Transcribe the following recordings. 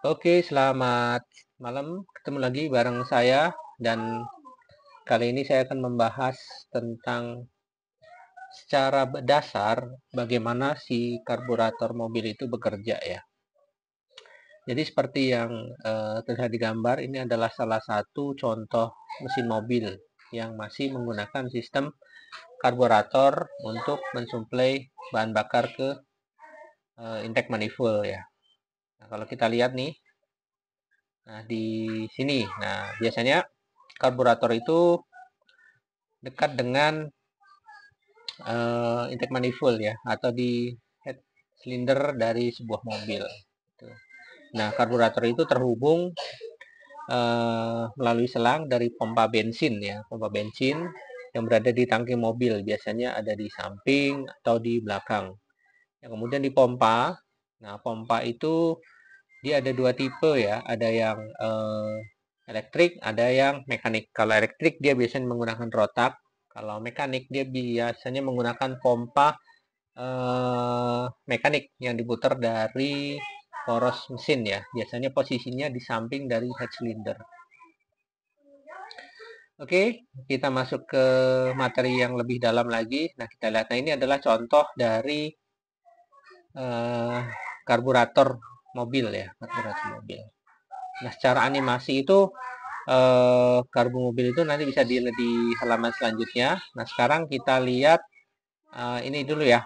Oke, selamat malam. Ketemu lagi bareng saya dan kali ini saya akan membahas tentang secara dasar bagaimana si karburator mobil itu bekerja ya. Jadi seperti yang terlihat di gambar, ini adalah salah satu contoh mesin mobil yang masih menggunakan sistem karburator untuk mensuplai bahan bakar ke intake manifold ya. Nah, kalau kita lihat nih, nah di sini, nah biasanya karburator itu dekat dengan intake manifold ya, atau di head cylinder dari sebuah mobil. Gitu. Nah, karburator itu terhubung melalui selang dari pompa bensin ya, pompa bensin yang berada di tangki mobil. Biasanya ada di samping atau di belakang. Yang kemudian dipompa. Nah, pompa itu dia ada dua tipe ya, ada yang elektrik, ada yang mekanik. Kalau elektrik dia biasanya menggunakan rotak, kalau mekanik dia biasanya menggunakan pompa mekanik yang diputar dari poros mesin ya. Biasanya posisinya di samping dari head cylinder. Oke, kita masuk ke materi yang lebih dalam lagi. Nah, kita lihat. Nah, ini adalah contoh dari eh, karburator mobil ya, karburator mobil. Nah, secara animasi itu karbu mobil itu nanti bisa dilihat di halaman selanjutnya. Nah, sekarang kita lihat ini dulu ya,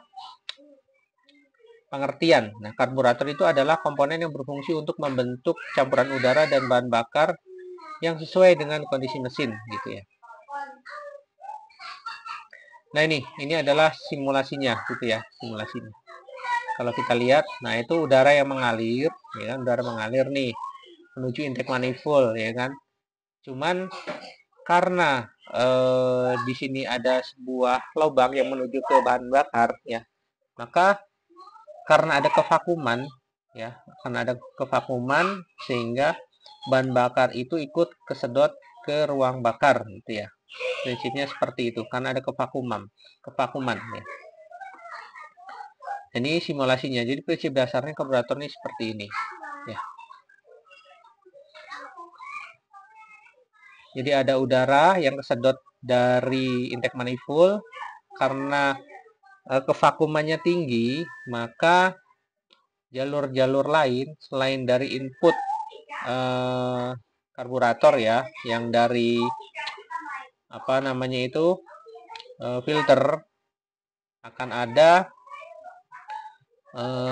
pengertian. Nah, karburator itu adalah komponen yang berfungsi untuk membentuk campuran udara dan bahan bakar yang sesuai dengan kondisi mesin gitu ya. Nah, ini adalah simulasinya gitu ya, simulasinya. Kalau kita lihat, nah itu udara yang mengalir, ya kan, udara mengalir nih menuju intake manifold ya kan. Cuman karena di sini ada sebuah lubang yang menuju ke bahan bakar ya, maka karena ada kevakuman ya, karena ada kevakuman sehingga bahan bakar itu ikut kesedot ke ruang bakar gitu ya. Prinsipnya seperti itu karena ada kevakuman ya. Ini simulasinya. Jadi prinsip dasarnya karburator ini seperti ini ya. Jadi ada udara yang kesedot dari intake manifold karena kevakumannya tinggi, maka jalur-jalur lain selain dari input karburator ya, yang dari apa namanya itu filter, akan ada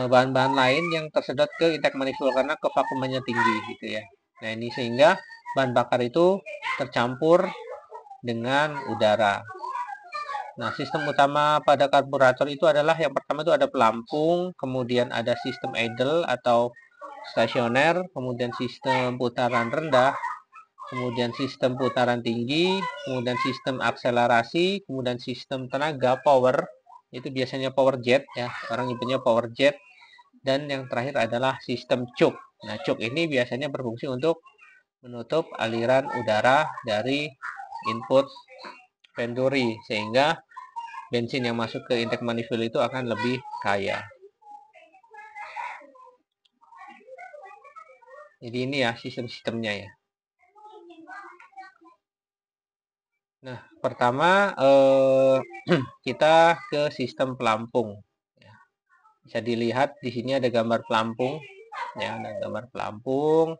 bahan-bahan lain yang tersedot ke intake manifold karena kevakumannya tinggi gitu ya. Nah, ini sehingga bahan bakar itu tercampur dengan udara. Nah, sistem utama pada karburator itu adalah yang pertama itu ada pelampung, kemudian ada sistem idle atau stasioner, kemudian sistem putaran rendah, kemudian sistem putaran tinggi, kemudian sistem akselerasi, kemudian sistem tenaga power, itu biasanya power jet ya, orang nyebutnya power jet, dan yang terakhir adalah sistem choke. Nah, choke ini biasanya berfungsi untuk menutup aliran udara dari input venturi sehingga bensin yang masuk ke intake manifold itu akan lebih kaya. Jadi ini ya sistem-sistemnya ya. Nah, pertama kita ke sistem pelampung. Ya. Bisa dilihat di sini ada gambar pelampung, ya, ada gambar pelampung.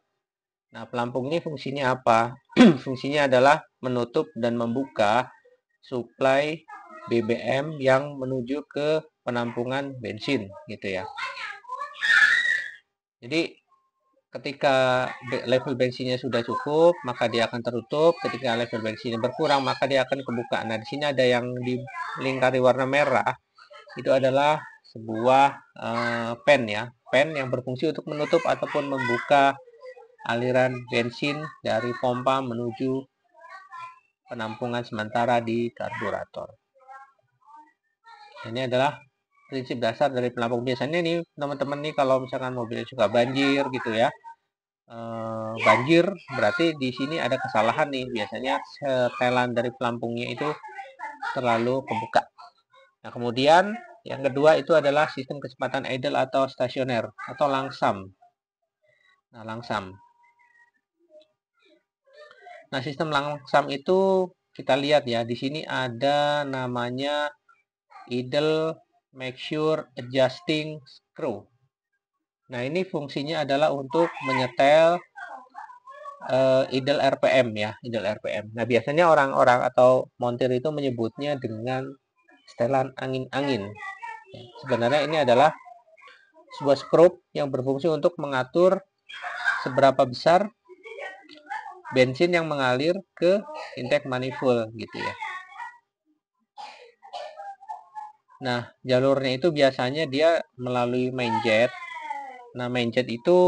Nah, pelampung ini fungsinya apa? Fungsinya adalah menutup dan membuka suplai BBM yang menuju ke penampungan bensin, gitu ya. Jadi ketika level bensinnya sudah cukup, maka dia akan tertutup. Ketika level bensinnya berkurang, maka dia akan kebuka. Nah, di sini ada yang dilingkari warna merah. Itu adalah sebuah pen ya, pen yang berfungsi untuk menutup ataupun membuka aliran bensin dari pompa menuju penampungan sementara di karburator. Ini adalah prinsip dasar dari pelampung. Biasanya nih teman-teman nih kalau misalkan mobilnya suka banjir gitu ya, banjir berarti di sini ada kesalahan nih, biasanya setelan dari pelampungnya itu terlalu kebuka. Nah, kemudian yang kedua itu adalah sistem kecepatan idle atau stasioner atau langsam. Nah, langsam. Nah, sistem langsam itu kita lihat ya, di sini ada namanya idle make sure adjusting screw. Nah, ini fungsinya adalah untuk menyetel idle RPM ya, idle RPM. Nah, biasanya orang-orang atau montir itu menyebutnya dengan setelan angin-angin. Ya, sebenarnya ini adalah sebuah skrup yang berfungsi untuk mengatur seberapa besar bensin yang mengalir ke intake manifold gitu ya. Nah, jalurnya itu biasanya dia melalui main jet. Nah, main jet itu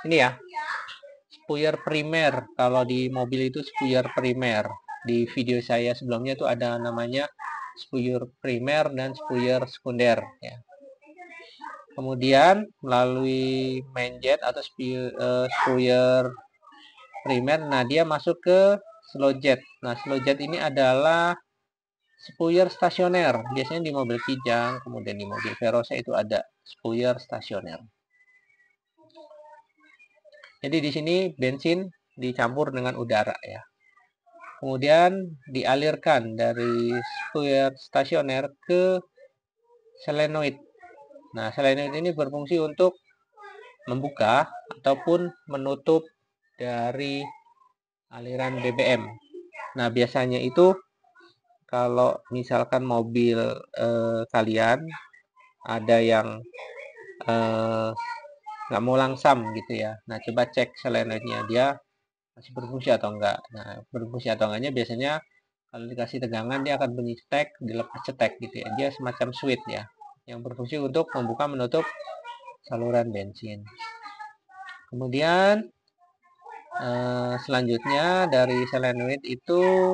ini ya, spuyer primer. Kalau di mobil itu spuyer primer. Di video saya sebelumnya itu ada namanya spuyer primer dan spuyer sekunder ya. Kemudian melalui main jet atau spuyer primer, nah dia masuk ke slow jet. Nah, slow jet ini adalah spuyer stasioner. Biasanya di mobil Kijang, kemudian di mobil Verosa itu ada spuyer stasioner. Jadi di sini bensin dicampur dengan udara ya. Kemudian dialirkan dari spuyer stasioner ke solenoid. Nah, solenoid ini berfungsi untuk membuka ataupun menutup dari aliran BBM. Nah, biasanya itu kalau misalkan mobil kalian ada yang nggak mau langsam gitu ya. Nah, coba cek solenoidnya dia masih berfungsi atau enggak. Nah, berfungsi atau enggaknya biasanya kalau dikasih tegangan dia akan bunyi cetek, dilepas cetek gitu ya. Dia semacam switch ya, yang berfungsi untuk membuka menutup saluran bensin. Kemudian selanjutnya dari solenoid itu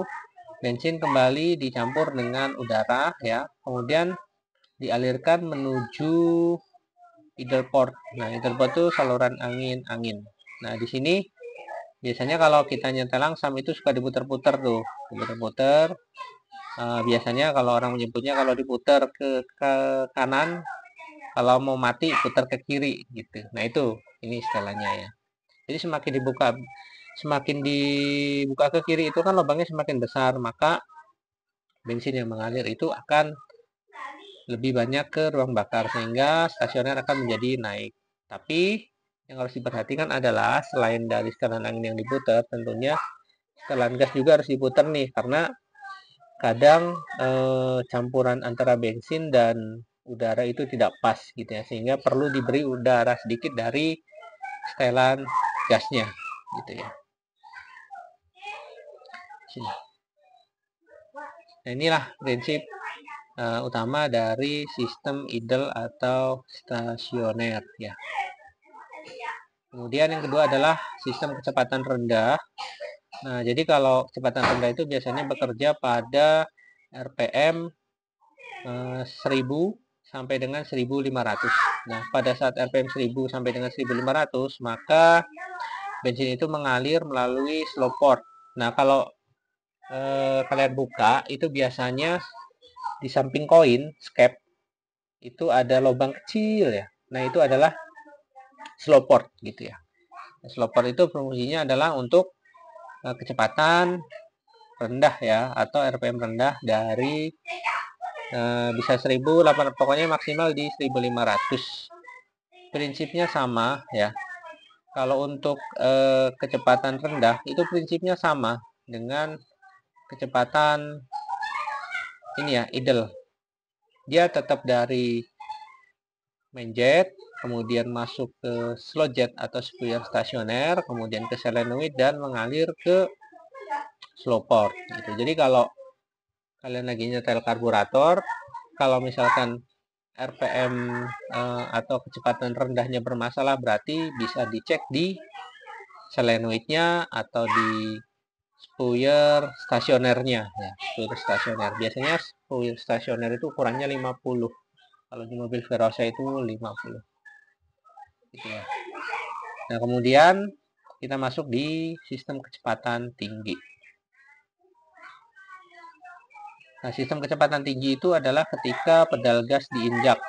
bensin kembali dicampur dengan udara ya. Kemudian dialirkan menuju idle port. Nah, idle port itu saluran angin. Nah, di sini biasanya kalau kita nyetel langsam itu suka diputer-puter tuh, diputer-puter. Biasanya kalau orang menyebutnya kalau diputer ke kanan, kalau mau mati putar ke kiri gitu. Nah, itu ini istilahnya ya. Jadi semakin dibuka ke kiri itu kan lubangnya semakin besar, maka bensin yang mengalir itu akan lebih banyak ke ruang bakar sehingga stasioner akan menjadi naik. Tapi yang harus diperhatikan adalah selain dari setelan angin yang diputar, tentunya setelan gas juga harus diputar nih karena kadang campuran antara bensin dan udara itu tidak pas gitu ya, sehingga perlu diberi udara sedikit dari setelan gasnya gitu ya. Sini. Nah, inilah prinsip utama dari sistem idle atau stasioner ya. Kemudian yang kedua adalah sistem kecepatan rendah. Nah, jadi kalau kecepatan rendah itu biasanya bekerja pada RPM 1000 sampai dengan 1500. Nah, pada saat RPM 1000 sampai dengan 1500, maka bensin itu mengalir melalui slow port. Nah, kalau kalian buka, itu biasanya di samping koin, scap, itu ada lubang kecil ya. Nah, itu adalah slow port gitu ya. Slow port itu fungsinya adalah untuk kecepatan rendah ya, atau RPM rendah dari bisa 1000, pokoknya maksimal di 1500. Prinsipnya sama ya. Kalau untuk kecepatan rendah itu prinsipnya sama dengan kecepatan ini ya, idle. Dia tetap dari main jet, kemudian masuk ke slow jet atau spuyer stasioner, kemudian ke solenoid dan mengalir ke slow port gitu. Jadi kalau kalian lagi nyetel karburator, kalau misalkan RPM atau kecepatan rendahnya bermasalah, berarti bisa dicek di solenoidnya atau di spuyer stasionernya ya, spuyer stasioner. Biasanya spuyer stasioner itu ukurannya 50. Kalau di mobil Verosa itu 50. Gitu ya. Nah, kemudian kita masuk di sistem kecepatan tinggi. Nah, sistem kecepatan tinggi itu adalah ketika pedal gas diinjak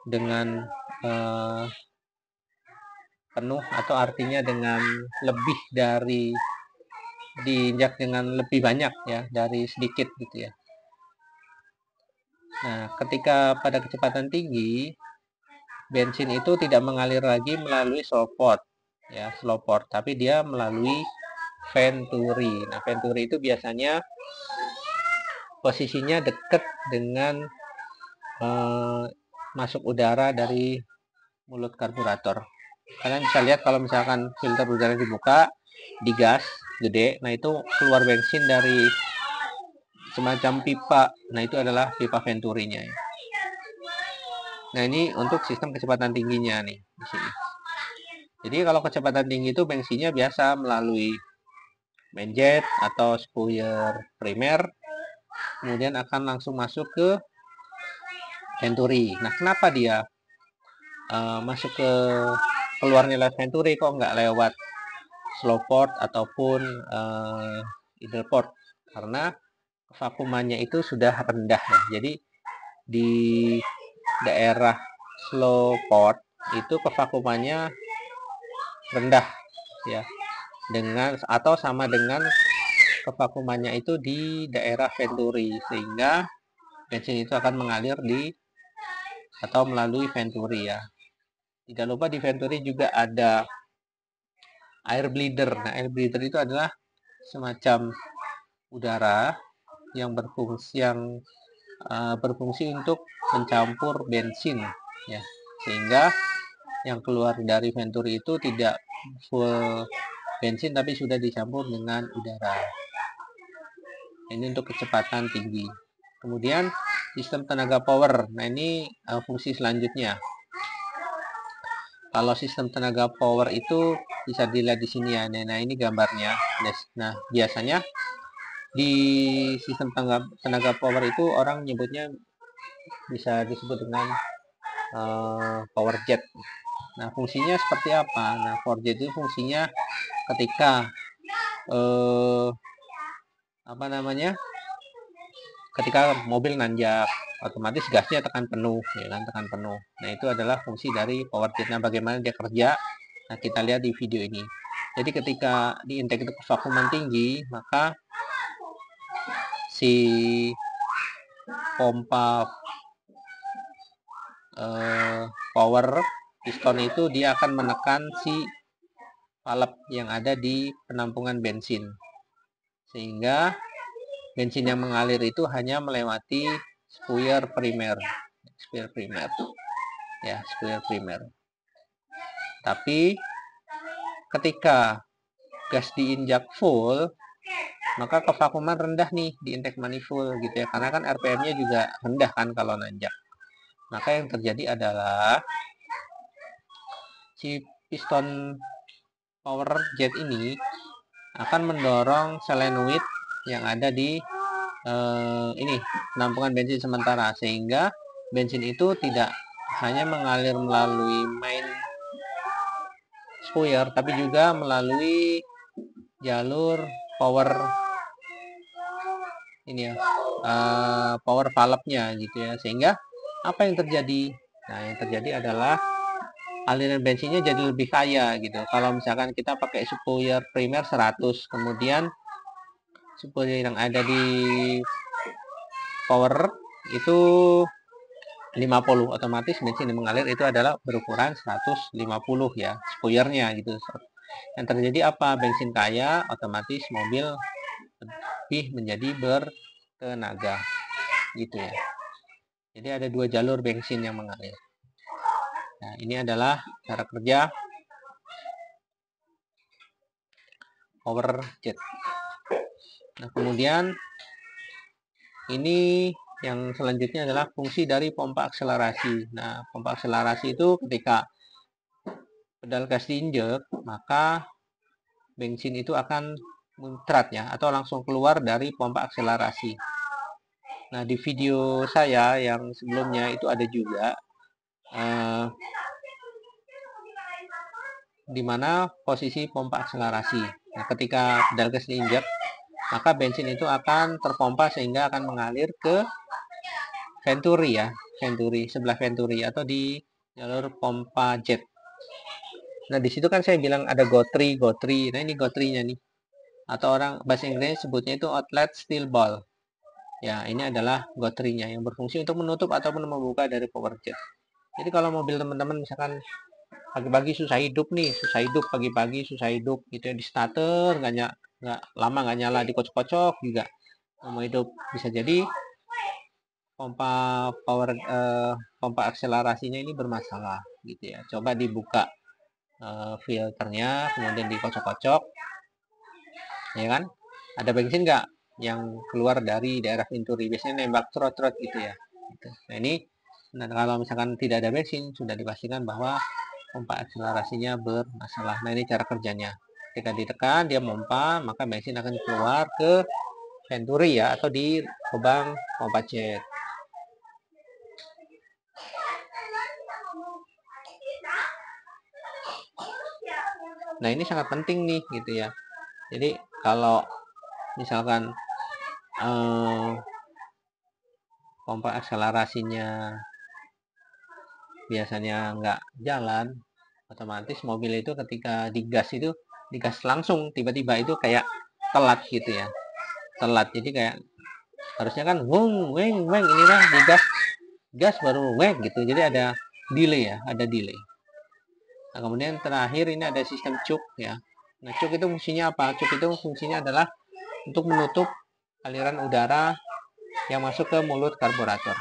dengan penuh, atau artinya dengan lebih dari diinjak dengan lebih banyak ya dari sedikit gitu ya. Nah, ketika pada kecepatan tinggi, bensin itu tidak mengalir lagi melalui slow port ya, slow port, tapi dia melalui venturi. Nah, venturi itu biasanya posisinya dekat dengan masuk udara dari mulut karburator. Kalian bisa lihat kalau misalkan filter udara dibuka, digas gede, nah itu keluar bensin dari semacam pipa. Nah, itu adalah pipa venturinya ya. Nah, ini untuk sistem kecepatan tingginya nih di sini. Jadi kalau kecepatan tinggi itu bensinnya biasa melalui main jet atau spuyer primer, kemudian akan langsung masuk ke venturi. Nah, kenapa dia masuk ke keluarnya lewat venturi, kok nggak lewat slow port ataupun idle port? Karena vakumannya itu sudah rendah ya. Jadi di daerah slow port itu kevakumannya rendah ya, dengan atau sama dengan kevakumannya itu di daerah venturi, sehingga bensin itu akan mengalir di atau melalui venturi ya. Tidak lupa di venturi juga ada air bleeder. Nah, air bleeder itu adalah semacam udara yang berfungsi untuk mencampur bensin ya, sehingga yang keluar dari venturi itu tidak full bensin tapi sudah dicampur dengan udara. Ini untuk kecepatan tinggi. Kemudian sistem tenaga power. Nah, ini fungsi selanjutnya. Kalau sistem tenaga power itu bisa dilihat di sini ya. Nah, ini gambarnya. Nah, biasanya di sistem tenaga power itu orang nyebutnya bisa disebut dengan power jet. Nah, fungsinya seperti apa? Nah, power jet itu fungsinya ketika ketika mobil nanjak, otomatis gasnya tekan penuh ya kan, tekan penuh. Nah, itu adalah fungsi dari power jet. Nah, bagaimana dia kerja? Nah, kita lihat di video ini. Jadi ketika di intake itu vakuman tinggi, maka si pompa power piston itu dia akan menekan si valve yang ada di penampungan bensin, sehingga bensin yang mengalir itu hanya melewati spuyer primer ya, spuyer primer. Tapi ketika gas diinjak full, maka kevakuman rendah nih di intake manifold gitu ya, karena kan RPM-nya juga rendah kan kalau nanjak. Maka yang terjadi adalah si piston power jet ini akan mendorong solenoid yang ada di ini penampungan bensin sementara, sehingga bensin itu tidak hanya mengalir melalui main spuyer tapi juga melalui jalur power ini ya, power valve-nya gitu ya, sehingga apa yang terjadi? Nah, yang terjadi adalah aliran bensinnya jadi lebih kaya gitu. Kalau misalkan kita pakai spuyer primer 100, kemudian spuyer yang ada di power itu 50, otomatis bensin yang mengalir itu adalah berukuran 150 ya, spuyernya gitu. Yang terjadi apa? Bensin kaya, otomatis mobil lebih menjadi bertenaga gitu ya. Jadi ada dua jalur bensin yang mengalir. Nah, ini adalah cara kerja power jet. Nah, kemudian ini yang selanjutnya adalah fungsi dari pompa akselerasi. Nah, pompa akselerasi itu ketika pedal gas diinjek, maka bensin itu akan muncrat ya, atau langsung keluar dari pompa akselerasi. Nah, di video saya yang sebelumnya itu ada juga di mana posisi pompa akselerasi. Nah, ketika pedal gas diinjek, maka bensin itu akan terpompa sehingga akan mengalir ke venturi ya, venturi sebelah venturi atau di jalur pompa jet. Nah, di situ kan saya bilang ada GO3, GO3. Nah, ini GO3-nya nih. Atau orang bahasa Inggrisnya sebutnya itu outlet steel ball. Ya, ini adalah GO3-nya yang berfungsi untuk menutup ataupun membuka dari power jet. Jadi kalau mobil teman-teman misalkan pagi-pagi susah hidup nih, susah hidup pagi-pagi, susah hidup gitu ya, di starter nggak lama nggak nyala, dikocok-kocok juga mau hidup, bisa jadi pompa pompa akselerasinya ini bermasalah gitu ya. Coba dibuka filternya, kemudian dikocok-kocok, ya kan? Ada bensin nggak yang keluar dari daerah venturi? Biasanya nembak trot-trot gitu ya. Gitu. Nah ini, nah, kalau misalkan tidak ada bensin, sudah dipastikan bahwa pompa akselerasinya bermasalah. Nah ini cara kerjanya. Ketika ditekan, dia pompa, maka bensin akan keluar ke venturi ya, atau di lubang pompa jet. Nah ini sangat penting nih gitu ya. Jadi kalau misalkan pompa akselerasinya biasanya nggak jalan, otomatis mobil itu ketika digas langsung, tiba-tiba itu kayak telat gitu ya, telat. Jadi kayak harusnya kan weng weng weng, ini lah digas, gas baru weng gitu, jadi ada delay ya, ada delay. Nah kemudian terakhir ini ada sistem cuk ya. Nah cuk itu fungsinya apa? Cuk itu fungsinya adalah untuk menutup aliran udara yang masuk ke mulut karburator.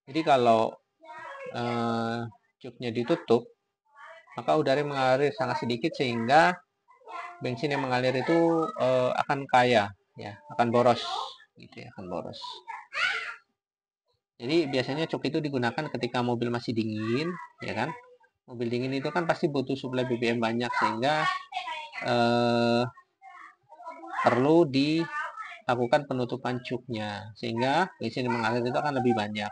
Jadi kalau cuknya ditutup, maka udara mengalir sangat sedikit sehingga bensin yang mengalir itu akan kaya ya, akan boros gitu ya, akan boros. Jadi biasanya cuk itu digunakan ketika mobil masih dingin ya kan. Mobil dingin itu kan pasti butuh suplai BBM banyak, sehingga perlu dilakukan penutupan cuknya sehingga bensin yang mengalir itu akan lebih banyak.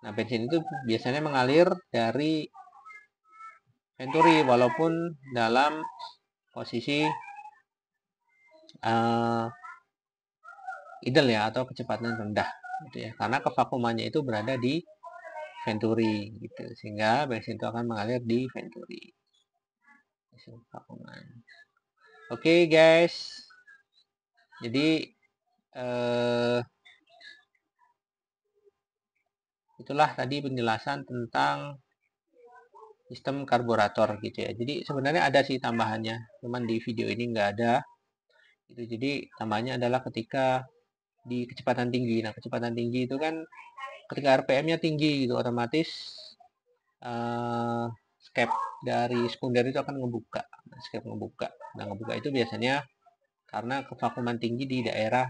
Nah bensin itu biasanya mengalir dari venturi walaupun dalam posisi idle ya, atau kecepatan rendah gitu ya, karena kevakumannya itu berada di venturi gitu, sehingga bensin itu akan mengalir di venturi. Oke guys, jadi itulah tadi penjelasan tentang sistem karburator gitu ya. Jadi sebenarnya ada sih tambahannya, cuman di video ini nggak ada gitu. Jadi tambahannya adalah ketika di kecepatan tinggi. Nah kecepatan tinggi itu kan ketika RPM-nya tinggi gitu, otomatis skep dari sekunder itu akan ngebuka. Nah, skep ngebuka. Nah ngebuka itu biasanya karena kevakuman tinggi di daerah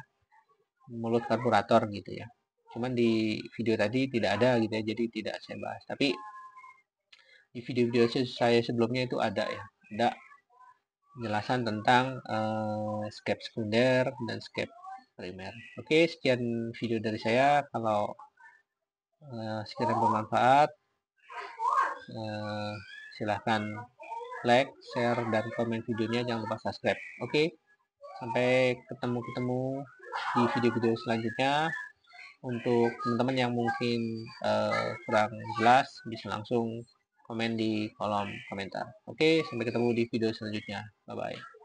mulut karburator gitu ya. Cuman di video tadi tidak ada gitu ya, jadi tidak saya bahas. Tapi di video-video saya sebelumnya itu ada ya, ada penjelasan tentang skep sekunder dan skep primer. Oke, sekian video dari saya. Kalau sekiranya bermanfaat, silahkan like, share, dan komen videonya. Jangan lupa subscribe. Oke, sampai ketemu di video-video selanjutnya. Untuk teman-teman yang mungkin kurang jelas, bisa langsung komen di kolom komentar. Oke, sampai ketemu di video selanjutnya. Bye bye.